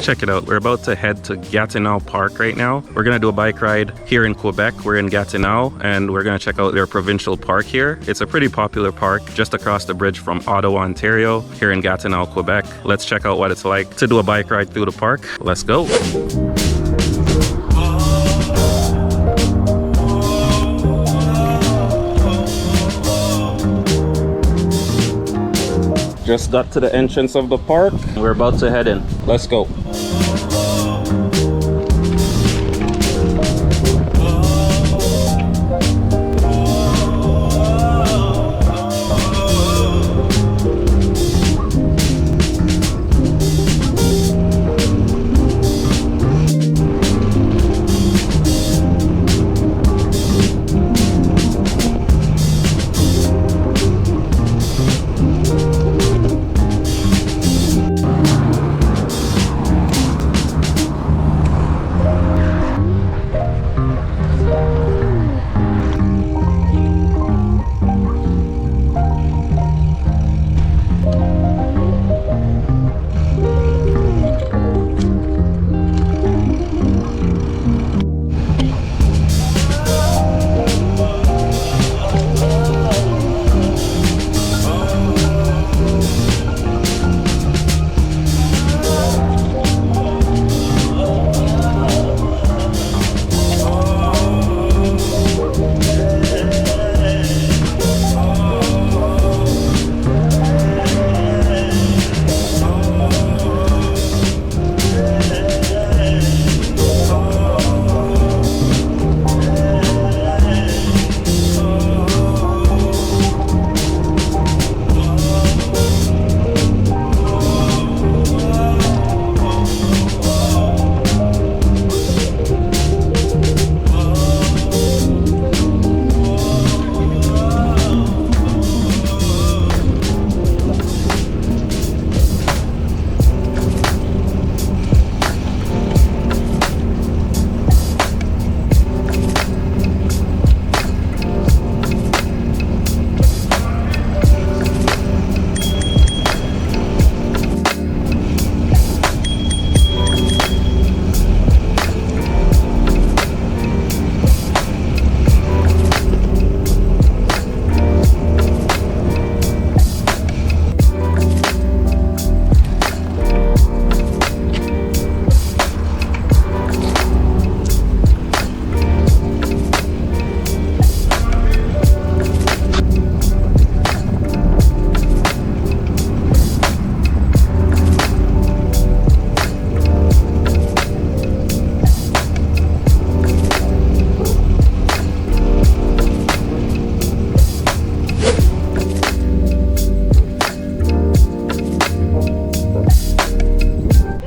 Check it out. We're about to head to Gatineau Park right now. We're gonna do a bike ride here in Quebec. We're in Gatineau and we're gonna check out their provincial park here. It's a pretty popular park just across the bridge from Ottawa, Ontario, here in Gatineau, Quebec. Let's check out what it's like to do a bike ride through the park. Let's go. Just got to the entrance of the park. We're about to head in. Let's go.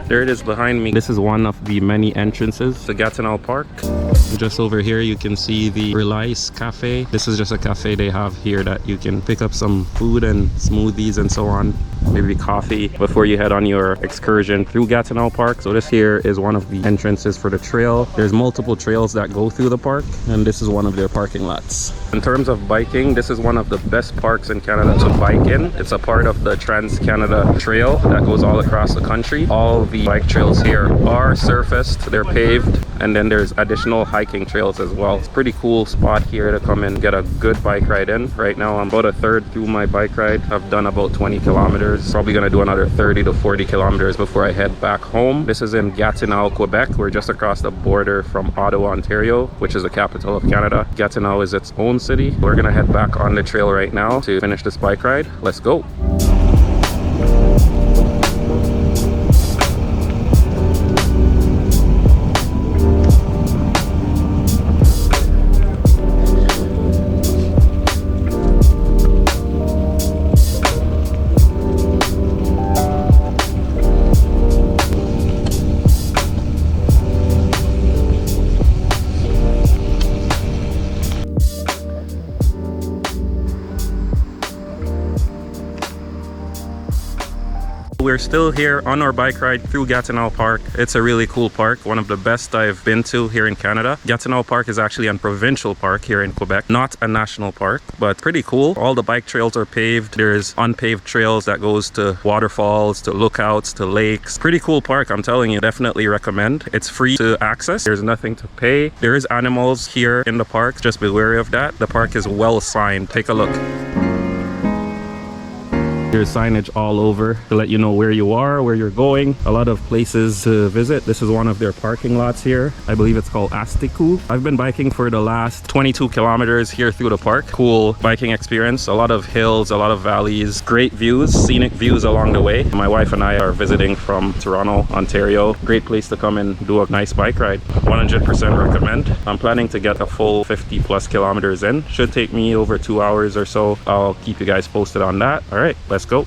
There it is behind me. This is one of the many entrances to Gatineau Park. Just over here you can see the Relice Cafe. This is just a cafe they have here that you can pick up some food and smoothies and so on, maybe coffee, before you head on your excursion through Gatineau Park. So this here is one of the entrances for the trail. There's multiple trails that go through the park, and this is one of their parking lots. In terms of biking, this is one of the best parks in Canada to bike in. It's a part of the Trans-Canada Trail that goes all across the country. All the bike trails here are surfaced, they're paved, and then there's additional hiking trails as well. It's a pretty cool spot here to come and get a good bike ride in. Right now I'm about a third through my bike ride. I've done about 20 kilometers. Probably gonna do another 30 to 40 kilometers before I head back home. This is in Gatineau, Quebec. We're just across the border from Ottawa, Ontario, which is the capital of Canada. Gatineau is its own city. We're gonna head back on the trail right now to finish this bike ride. Let's go. We're still here on our bike ride through Gatineau Park. It's a really cool park, one of the best I've been to here in Canada. Gatineau Park is actually a provincial park here in Quebec, not a national park, but pretty cool. All the bike trails are paved. There's unpaved trails that goes to waterfalls, to lookouts, to lakes. Pretty cool park, I'm telling you, definitely recommend. It's free to access. There's nothing to pay. There is animals here in the park, just be wary of that. The park is well signed. Take a look. There's signage all over to let you know where you are, where you're going. A lot of places to visit. This is one of their parking lots here. I believe it's called Astiku. I've been biking for the last 22 kilometers here through the park. Cool biking experience. A lot of hills, a lot of valleys, great views, scenic views along the way. My wife and I are visiting from Toronto, Ontario. Great place to come and do a nice bike ride. 100% recommend. I'm planning to get a full 50 plus kilometers in. Should take me over 2 hours or so. I'll keep you guys posted on that. All right, let's go.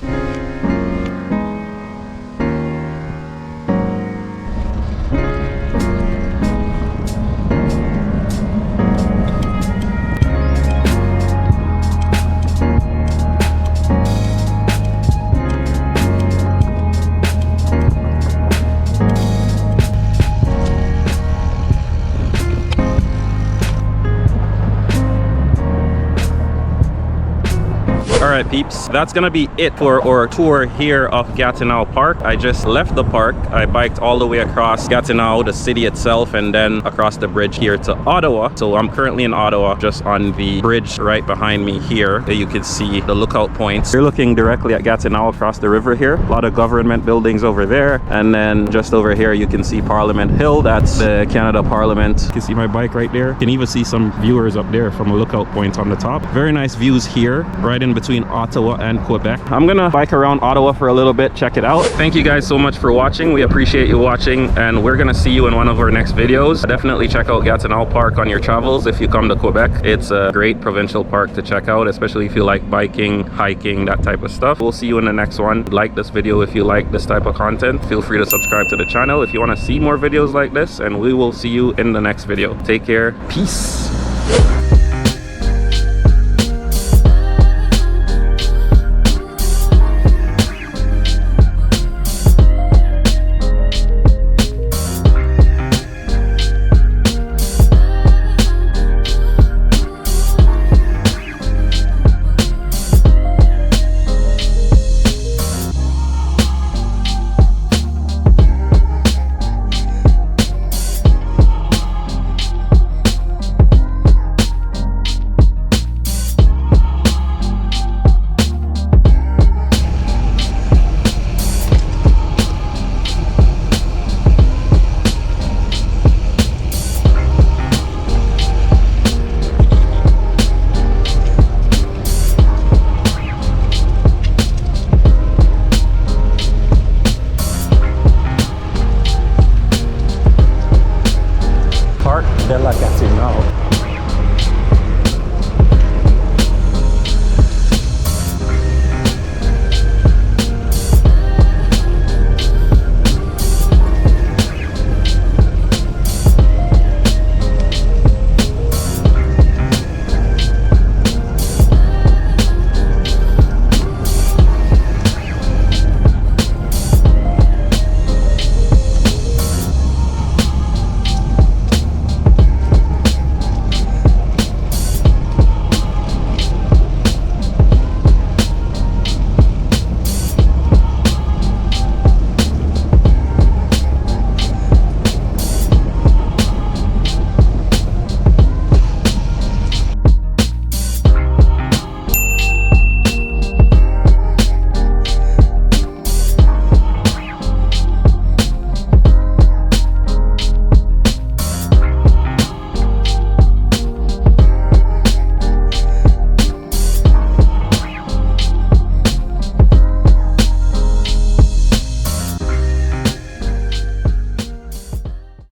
Alright peeps, that's gonna be it for our tour here of Gatineau Park. I just left the park. I biked all the way across Gatineau, the city itself, and then across the bridge here to Ottawa. So I'm currently in Ottawa, just on the bridge right behind me here. You can see the lookout points. You're looking directly at Gatineau across the river here. A lot of government buildings over there. And then just over here you can see Parliament Hill. That's the Canada Parliament. You can see my bike right there. You can even see some viewers up there from a lookout point on the top. Very nice views here, right in between Ottawa and Quebec. I'm gonna bike around Ottawa for a little bit, check it out. Thank you guys so much for watching. We appreciate you watching, and we're gonna see you in one of our next videos. Definitely check out Gatineau Park on your travels if you come to Quebec. It's a great provincial park to check out, especially if you like biking, hiking, that type of stuff. We'll see you in the next one. Like this video if you like this type of content. Feel free to subscribe to the channel if you want to see more videos like this, and we will see you in the next video. Take care. Peace.